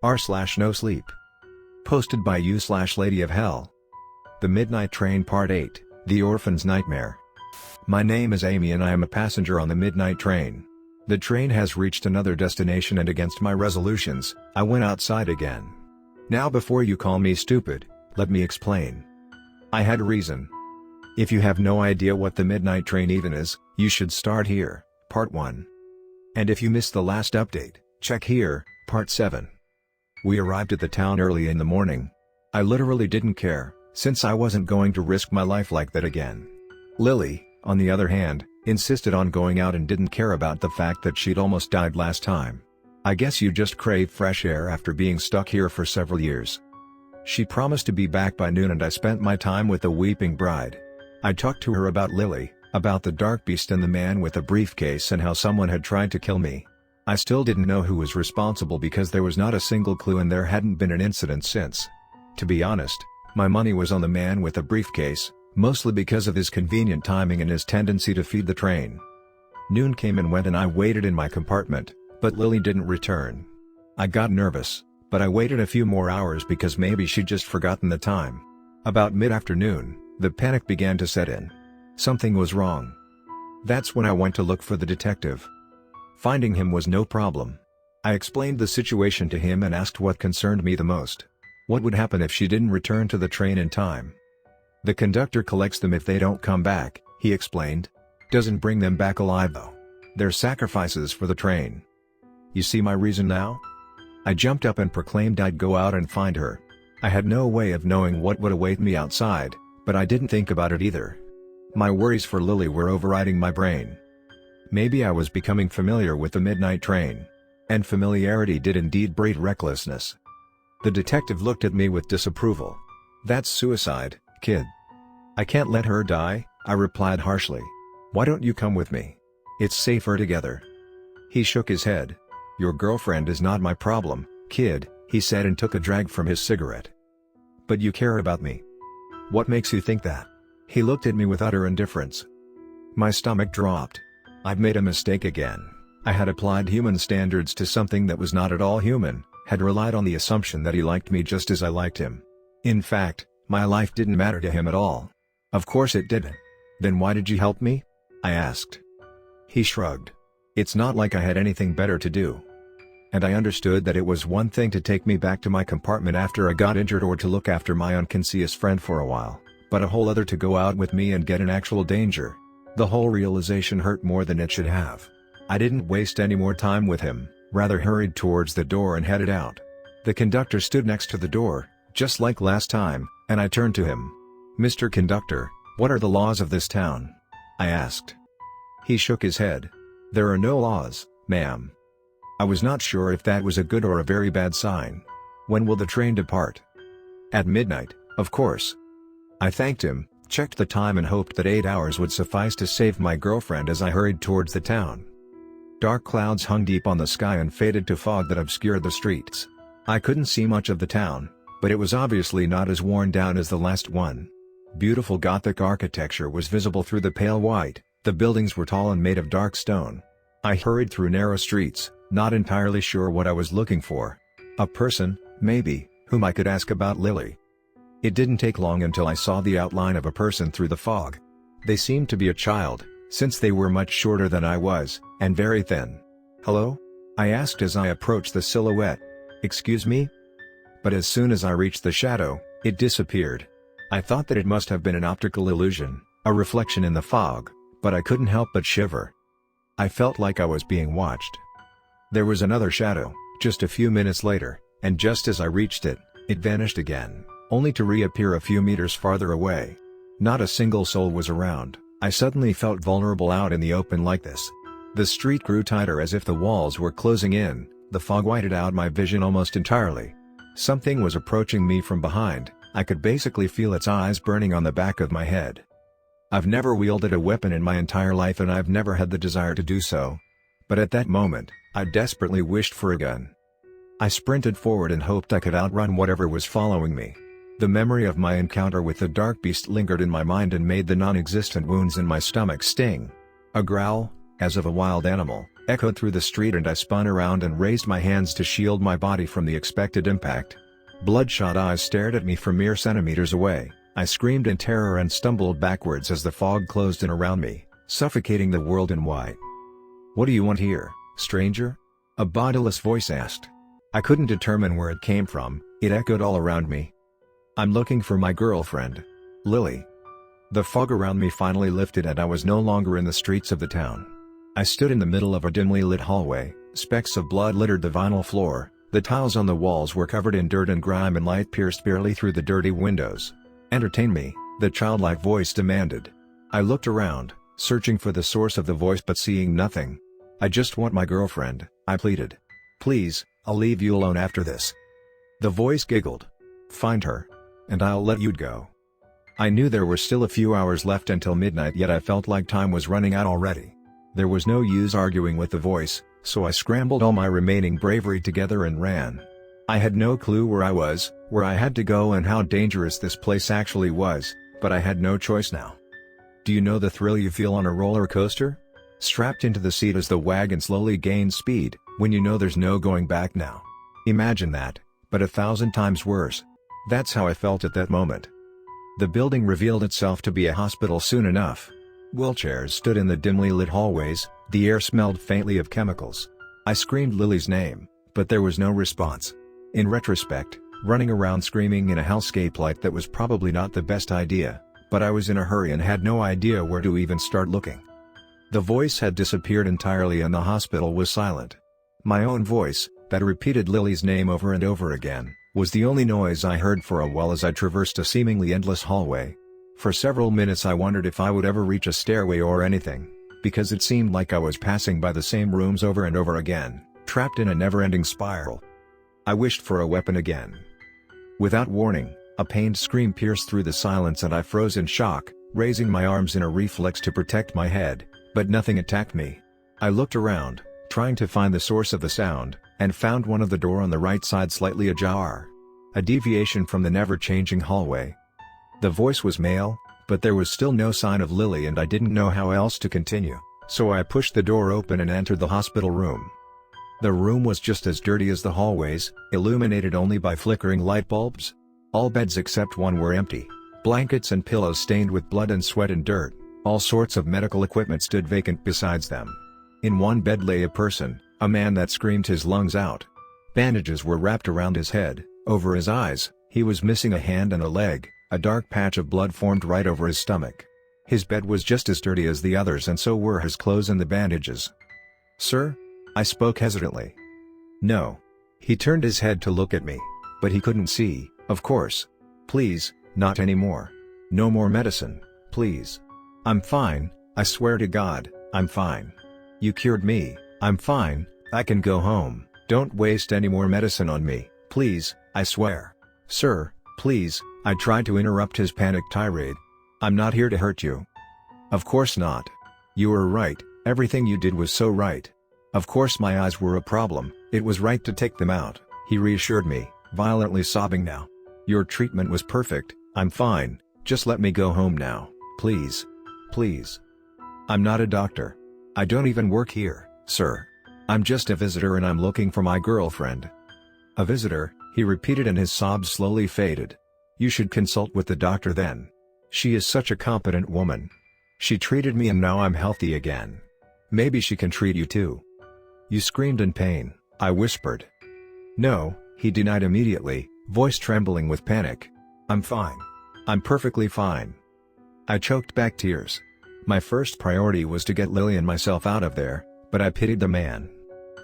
r/NoSleep. Posted by you/lady-of-hell. The Midnight Train Part 8, The Orphan's Nightmare. My name is Amy and I am a passenger on the midnight train. The train has reached another destination and against my resolutions, I went outside again. Now before you call me stupid, let me explain. I had a reason. If you have no idea what the midnight train even is, you should start here, Part 1. And if you missed the last update, check here, Part 7. We arrived at the town early in the morning. I literally didn't care, since I wasn't going to risk my life like that again. Lily, on the other hand, insisted on going out and didn't care about the fact that she'd almost died last time. I guess you just crave fresh air after being stuck here for several years. She promised to be back by noon and I spent my time with the weeping bride. I talked to her about Lily, about the dark beast and the man with the briefcase and how someone had tried to kill me. I still didn't know who was responsible because there was not a single clue and there hadn't been an incident since. To be honest, my money was on the man with the briefcase, mostly because of his convenient timing and his tendency to feed the train. Noon came and went and I waited in my compartment, but Lily didn't return. I got nervous, but I waited a few more hours because maybe she'd just forgotten the time. About mid-afternoon, the panic began to set in. Something was wrong. That's when I went to look for the detective. Finding him was no problem. I explained the situation to him and asked what concerned me the most. What would happen if she didn't return to the train in time? The conductor collects them if they don't come back, he explained. Doesn't bring them back alive though. They're sacrifices for the train. You see my reason now? I jumped up and proclaimed I'd go out and find her. I had no way of knowing what would await me outside, but I didn't think about it either. My worries for Lily were overriding my brain. Maybe I was becoming familiar with the midnight train. And familiarity did indeed breed recklessness. The detective looked at me with disapproval. That's suicide, kid. I can't let her die, I replied harshly. Why don't you come with me? It's safer together. He shook his head. Your girlfriend is not my problem, kid, he said and took a drag from his cigarette. But you care about me. What makes you think that? He looked at me with utter indifference. My stomach dropped. I'd made a mistake again. I had applied human standards to something that was not at all human, had relied on the assumption that he liked me just as I liked him. In fact, my life didn't matter to him at all. Of course it didn't. Then why did you help me? I asked. He shrugged. It's not like I had anything better to do. And I understood that it was one thing to take me back to my compartment after I got injured or to look after my unconscious friend for a while, but a whole other to go out with me and get in actual danger. The whole realization hurt more than it should have. I didn't waste any more time with him, rather hurried towards the door and headed out. The conductor stood next to the door, just like last time, and I turned to him. Mr. Conductor, what are the laws of this town? I asked. He shook his head. There are no laws, ma'am. I was not sure if that was a good or a very bad sign. When will the train depart? At midnight, of course. I thanked him, checked the time and hoped that 8 hours would suffice to save my girlfriend as I hurried towards the town. Dark clouds hung deep on the sky and faded to fog that obscured the streets. I couldn't see much of the town, but it was obviously not as worn down as the last one. Beautiful Gothic architecture was visible through the pale white, the buildings were tall and made of dark stone. I hurried through narrow streets, not entirely sure what I was looking for. A person, maybe, whom I could ask about Lily. It didn't take long until I saw the outline of a person through the fog. They seemed to be a child, since they were much shorter than I was, and very thin. Hello? I asked as I approached the silhouette. Excuse me? But as soon as I reached the shadow, it disappeared. I thought that it must have been an optical illusion, a reflection in the fog, but I couldn't help but shiver. I felt like I was being watched. There was another shadow, just a few minutes later, and just as I reached it, it vanished again, only to reappear a few meters farther away. Not a single soul was around. I suddenly felt vulnerable out in the open like this. The street grew tighter as if the walls were closing in, the fog whited out my vision almost entirely. Something was approaching me from behind, I could basically feel its eyes burning on the back of my head. I've never wielded a weapon in my entire life and I've never had the desire to do so. But at that moment, I desperately wished for a gun. I sprinted forward and hoped I could outrun whatever was following me. The memory of my encounter with the dark beast lingered in my mind and made the non-existent wounds in my stomach sting. A growl, as of a wild animal, echoed through the street, and I spun around and raised my hands to shield my body from the expected impact. Bloodshot eyes stared at me from mere centimeters away. I screamed in terror and stumbled backwards as the fog closed in around me, suffocating the world in white. "What do you want here, stranger?" a bodiless voice asked. I couldn't determine where it came from. It echoed all around me. "I'm looking for my girlfriend, Lily." The fog around me finally lifted and I was no longer in the streets of the town. I stood in the middle of a dimly lit hallway. Specks of blood littered the vinyl floor, the tiles on the walls were covered in dirt and grime, and light pierced barely through the dirty windows. "Entertain me," the childlike voice demanded. I looked around, searching for the source of the voice but seeing nothing. "I just want my girlfriend," I pleaded. "Please, I'll leave you alone after this." The voice giggled. "Find her, and I'll let you go." I knew there were still a few hours left until midnight, yet I felt like time was running out already. There was no use arguing with the voice, so I scrambled all my remaining bravery together and ran. I had no clue where I was, where I had to go, and how dangerous this place actually was, but I had no choice now. Do you know the thrill you feel on a roller coaster? Strapped into the seat as the wagon slowly gains speed, when you know there's no going back now. Imagine that, but 1,000 times worse. That's how I felt at that moment. The building revealed itself to be a hospital soon enough. Wheelchairs stood in the dimly lit hallways, the air smelled faintly of chemicals. I screamed Lily's name, but there was no response. In retrospect, running around screaming in a hellscape like that was probably not the best idea, but I was in a hurry and had no idea where to even start looking. The voice had disappeared entirely and the hospital was silent. My own voice, that repeated Lily's name over and over again, was the only noise I heard for a while as I traversed a seemingly endless hallway. For several minutes I wondered if I would ever reach a stairway or anything, because it seemed like I was passing by the same rooms over and over again, trapped in a never-ending spiral. I wished for a weapon again. Without warning, a pained scream pierced through the silence and I froze in shock, raising my arms in a reflex to protect my head, but nothing attacked me. I looked around, trying to find the source of the sound, and found one of the door on the right side slightly ajar. A deviation from the never-changing hallway. The voice was male, but there was still no sign of Lily and I didn't know how else to continue, so I pushed the door open and entered the hospital room. The room was just as dirty as the hallways, illuminated only by flickering light bulbs. All beds except one were empty, blankets and pillows stained with blood and sweat and dirt. All sorts of medical equipment stood vacant besides them. In one bed lay a person, a man that screamed his lungs out. Bandages were wrapped around his head, over his eyes, he was missing a hand and a leg, a dark patch of blood formed right over his stomach. His bed was just as dirty as the others and so were his clothes and the bandages. "Sir?" I spoke hesitantly. "No." He turned his head to look at me, but he couldn't see, of course. "Please, not anymore. No more medicine, please. I'm fine, I swear to God, I'm fine. You cured me, I'm fine, I can go home. Don't waste any more medicine on me, please, I swear." "Sir, please," I tried to interrupt his panicked tirade. "I'm not here to hurt you." "Of course not. You were right, everything you did was so right. Of course my eyes were a problem, it was right to take them out," he reassured me, violently sobbing now. "Your treatment was perfect, I'm fine, just let me go home now, please. Please. I'm not a doctor. I don't even work here, sir. I'm just a visitor and I'm looking for my girlfriend." "A visitor," he repeated and his sobs slowly faded. "You should consult with the doctor then. She is such a competent woman. She treated me and now I'm healthy again. Maybe she can treat you too." "You screamed in pain," I whispered. "No," he denied immediately, voice trembling with panic. "I'm fine. I'm perfectly fine." I choked back tears. My first priority was to get Lily and myself out of there, but I pitied the man.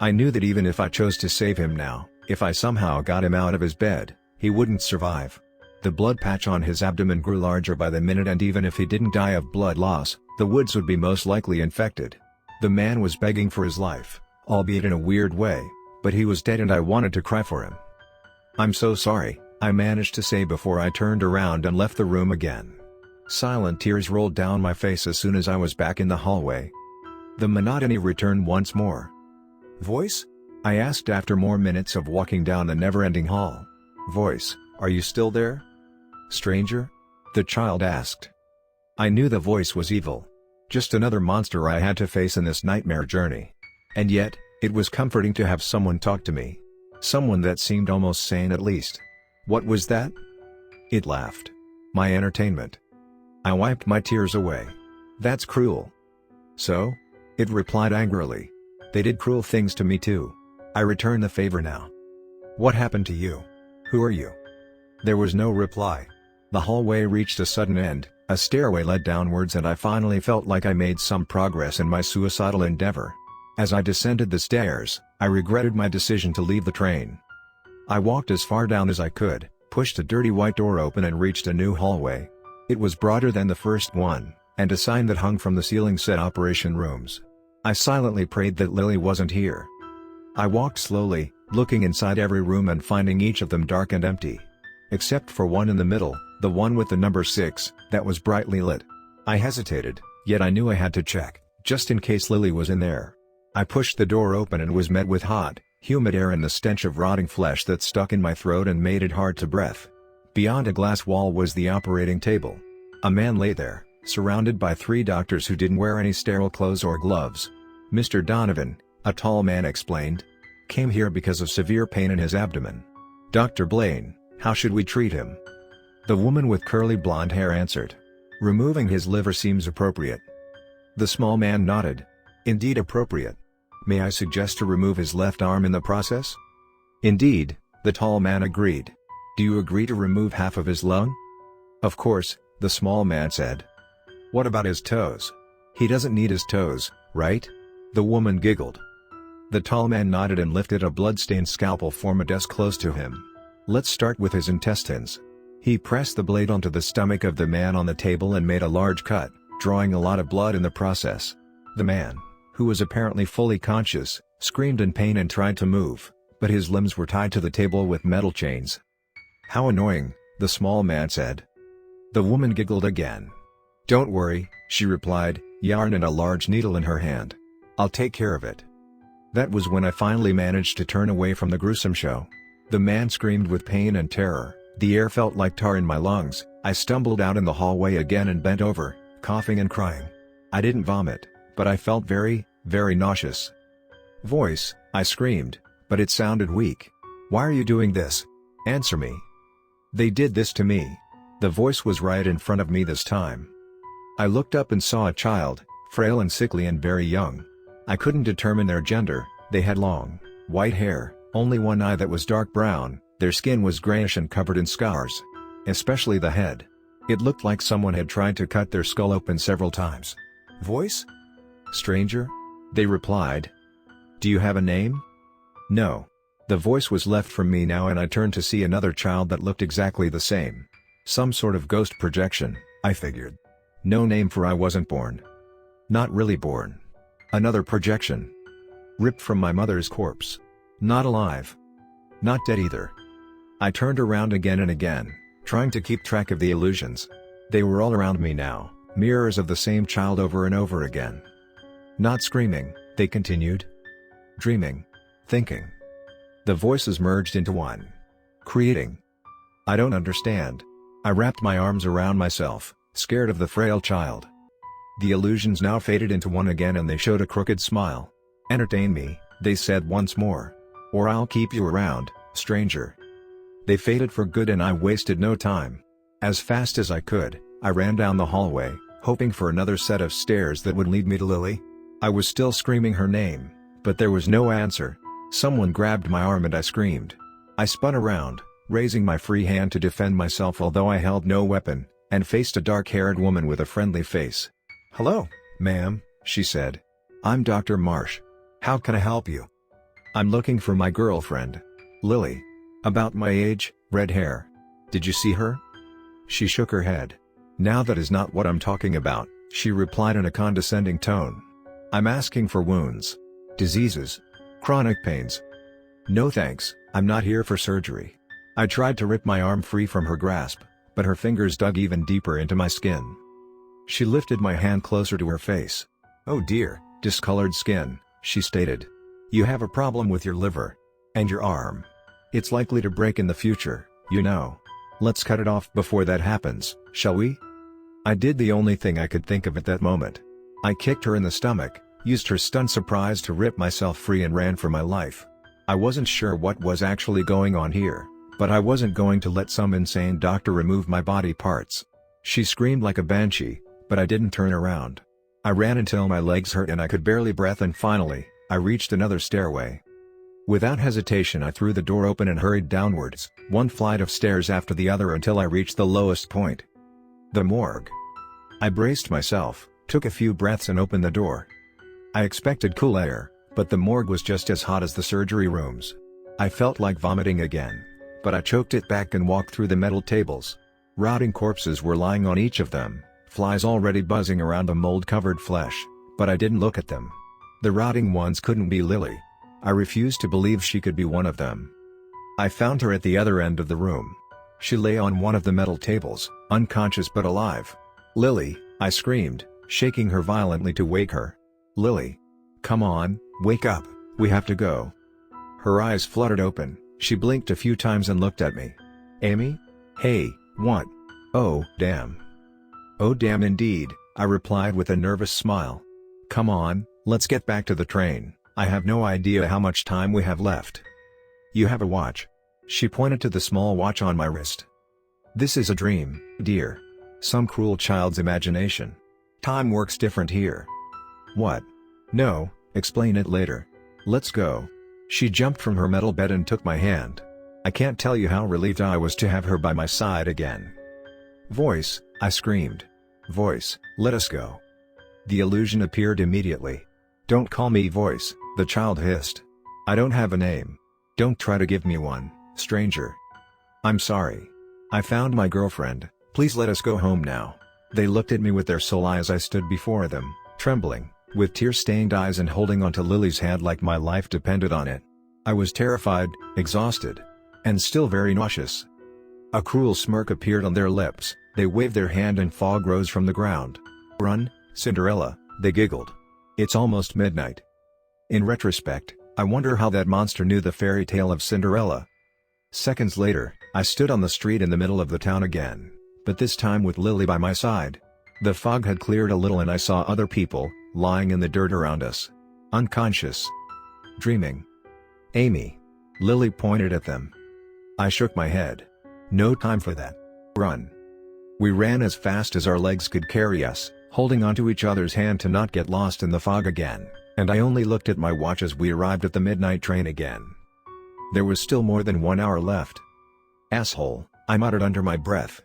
I knew that even if I chose to save him now, if I somehow got him out of his bed, he wouldn't survive. The blood patch on his abdomen grew larger by the minute and even if he didn't die of blood loss, the woods would be most likely infected. The man was begging for his life, albeit in a weird way, but he was dead and I wanted to cry for him. "I'm so sorry," I managed to say before I turned around and left the room again. Silent tears rolled down my face as soon as I was back in the hallway. The monotony returned once more. "Voice?" I asked after more minutes of walking down the never-ending hall. "Voice, are you still there?" "Stranger?" the child asked. I knew the voice was evil. Just another monster I had to face in this nightmare journey. And yet, it was comforting to have someone talk to me. Someone that seemed almost sane at least. What was that? It laughed. My entertainment. I wiped my tears away. That's cruel. So? It replied angrily. They did cruel things to me too. I return the favor now. What happened to you? Who are you? There was no reply. The hallway reached a sudden end, a stairway led downwards, and I finally felt like I made some progress in my suicidal endeavor. As I descended the stairs, I regretted my decision to leave the train. I walked as far down as I could, pushed a dirty white door open and reached a new hallway. It was broader than the first one, and a sign that hung from the ceiling said Operation Rooms. I silently prayed that Lily wasn't here. I walked slowly, looking inside every room and finding each of them dark and empty. Except for one in the middle, the one with the number 6, that was brightly lit. I hesitated, yet I knew I had to check, just in case Lily was in there. I pushed the door open and was met with hot, humid air and the stench of rotting flesh that stuck in my throat and made it hard to breathe. Beyond a glass wall was the operating table. A man lay there, surrounded by 3 doctors who didn't wear any sterile clothes or gloves. Mr. Donovan, a tall man explained, came here because of severe pain in his abdomen. Dr. Blaine, how should we treat him? The woman with curly blonde hair answered. Removing his liver seems appropriate. The small man nodded. Indeed appropriate. May I suggest to remove his left arm in the process? Indeed, the tall man agreed. Do you agree to remove half of his lung? Of course, the small man said. What about his toes? He doesn't need his toes, right? The woman giggled. The tall man nodded and lifted a blood-stained scalpel from a desk close to him. Let's start with his intestines. He pressed the blade onto the stomach of the man on the table and made a large cut, drawing a lot of blood in the process. The man, who was apparently fully conscious, screamed in pain and tried to move, but his limbs were tied to the table with metal chains. How annoying, the small man said. The woman giggled again. Don't worry, she replied, yarn and a large needle in her hand. I'll take care of it. That was when I finally managed to turn away from the gruesome show. The man screamed with pain and terror, the air felt like tar in my lungs. I stumbled out in the hallway again and bent over, coughing and crying. I didn't vomit, but I felt very, very nauseous. Voice, I screamed, but it sounded weak. Why are you doing this? Answer me. They did this to me. The voice was right in front of me this time. I looked up and saw a child, frail and sickly and very young. I couldn't determine their gender. They had long, white hair, only one eye that was dark brown, their skin was grayish and covered in scars. Especially the head. It looked like someone had tried to cut their skull open several times. Voice? Stranger? They replied. Do you have a name? No. The voice was left from me now and I turned to see another child that looked exactly the same. Some sort of ghost projection, I figured. No name for I wasn't born. Not really born. Another projection. Ripped from my mother's corpse. Not alive. Not dead either. I turned around again and again, trying to keep track of the illusions. They were all around me now, mirrors of the same child over and over again. Not screaming, they continued. Dreaming. Thinking. The voices merged into one. Creating. I don't understand. I wrapped my arms around myself, scared of the frail child. The illusions now faded into one again and they showed a crooked smile. Entertain me, they said once more. Or I'll keep you around, stranger. They faded for good and I wasted no time. As fast as I could, I ran down the hallway, hoping for another set of stairs that would lead me to Lily. I was still screaming her name, but there was no answer. Someone grabbed my arm and I screamed. I spun around, raising my free hand to defend myself although I held no weapon, and faced a dark-haired woman with a friendly face. Hello, ma'am, she said. I'm Dr. Marsh. How can I help you? I'm looking for my girlfriend. Lily. About my age, red hair. Did you see her? She shook her head. Now that is not what I'm talking about, she replied in a condescending tone. I'm asking for wounds. Diseases. Chronic pains. No thanks, I'm not here for surgery. I tried to rip my arm free from her grasp, but her fingers dug even deeper into my skin. She lifted my hand closer to her face. Oh dear, discolored skin, she stated. You have a problem with your liver. And your arm. It's likely to break in the future, you know. Let's cut it off before that happens, shall we? I did the only thing I could think of at that moment. I kicked her in the stomach, Used her stunned surprise to rip myself free and ran for my life. I wasn't sure what was actually going on here, but I wasn't going to let some insane doctor remove my body parts. She screamed like a banshee, but I didn't turn around. I ran until my legs hurt and I could barely breathe, and finally, I reached another stairway. Without hesitation I threw the door open and hurried downwards, one flight of stairs after the other until I reached the lowest point. The morgue. I braced myself, took a few breaths and opened the door. I expected cool air, but the morgue was just as hot as the surgery rooms. I felt like vomiting again, but I choked it back and walked through the metal tables. Rotting corpses were lying on each of them, flies already buzzing around the mold-covered flesh, but I didn't look at them. The rotting ones couldn't be Lily. I refused to believe she could be one of them. I found her at the other end of the room. She lay on one of the metal tables, unconscious but alive. "Lily," I screamed, shaking her violently to wake her. "Lily. Come on, wake up, we have to go." Her eyes fluttered open, she blinked a few times and looked at me. "Amy? Hey, what? Oh, damn." "Oh damn indeed," I replied with a nervous smile. "Come on, let's get back to the train, I have no idea how much time we have left." "You have a watch." She pointed to the small watch on my wrist. "This is a dream, dear. Some cruel child's imagination. Time works different here." "What?" "No, explain it later. Let's go." She jumped from her metal bed and took my hand. I can't tell you how relieved I was to have her by my side again. "Voice," I screamed. "Voice, let us go." The illusion appeared immediately. "Don't call me Voice," the child hissed. "I don't have a name. Don't try to give me one, stranger." "I'm sorry. I found my girlfriend, please let us go home now." They looked at me with their soul eyes. I stood before them, trembling, with tear-stained eyes and holding onto Lily's hand like my life depended on it. I was terrified, exhausted, and still very nauseous. A cruel smirk appeared on their lips, they waved their hand and fog rose from the ground. "Run, Cinderella," they giggled. "It's almost midnight." In retrospect, I wonder how that monster knew the fairy tale of Cinderella. Seconds later, I stood on the street in the middle of the town again, but this time with Lily by my side. The fog had cleared a little and I saw other people, lying in the dirt around us. Unconscious. Dreaming. "Amy." Lily pointed at them. I shook my head. "No time for that. Run." We ran as fast as our legs could carry us, holding onto each other's hand to not get lost in the fog again, and I only looked at my watch as we arrived at the midnight train again. There was still more than 1 hour left. "Asshole," I muttered under my breath.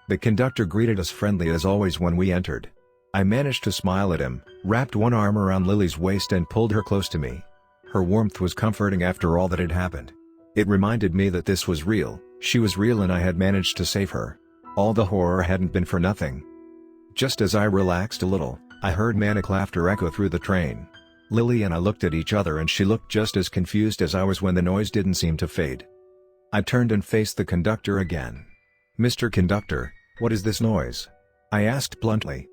The conductor greeted us friendly as always when we entered. I managed to smile at him, wrapped one arm around Lily's waist and pulled her close to me. Her warmth was comforting after all that had happened. It reminded me that this was real, she was real, and I had managed to save her. All the horror hadn't been for nothing. Just as I relaxed a little, I heard manic laughter echo through the train. Lily and I looked at each other and she looked just as confused as I was when the noise didn't seem to fade. I turned and faced the conductor again. "Mr. Conductor, what is this noise?" I asked bluntly.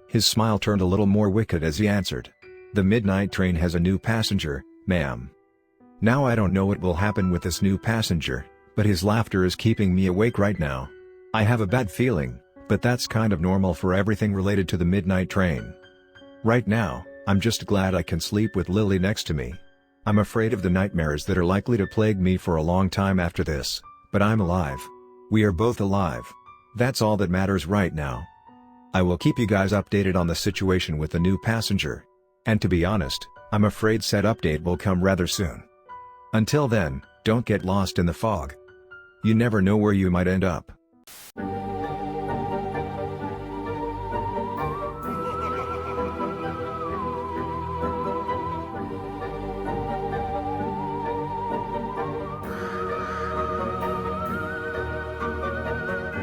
His smile turned a little more wicked as he answered. "The midnight train has a new passenger, ma'am." Now I don't know what will happen with this new passenger, but his laughter is keeping me awake right now. I have a bad feeling, but that's kind of normal for everything related to the midnight train. Right now, I'm just glad I can sleep with Lily next to me. I'm afraid of the nightmares that are likely to plague me for a long time after this, but I'm alive. We are both alive. That's all that matters right now. I will keep you guys updated on the situation with the new passenger. And to be honest, I'm afraid said update will come rather soon. Until then, don't get lost in the fog. You never know where you might end up.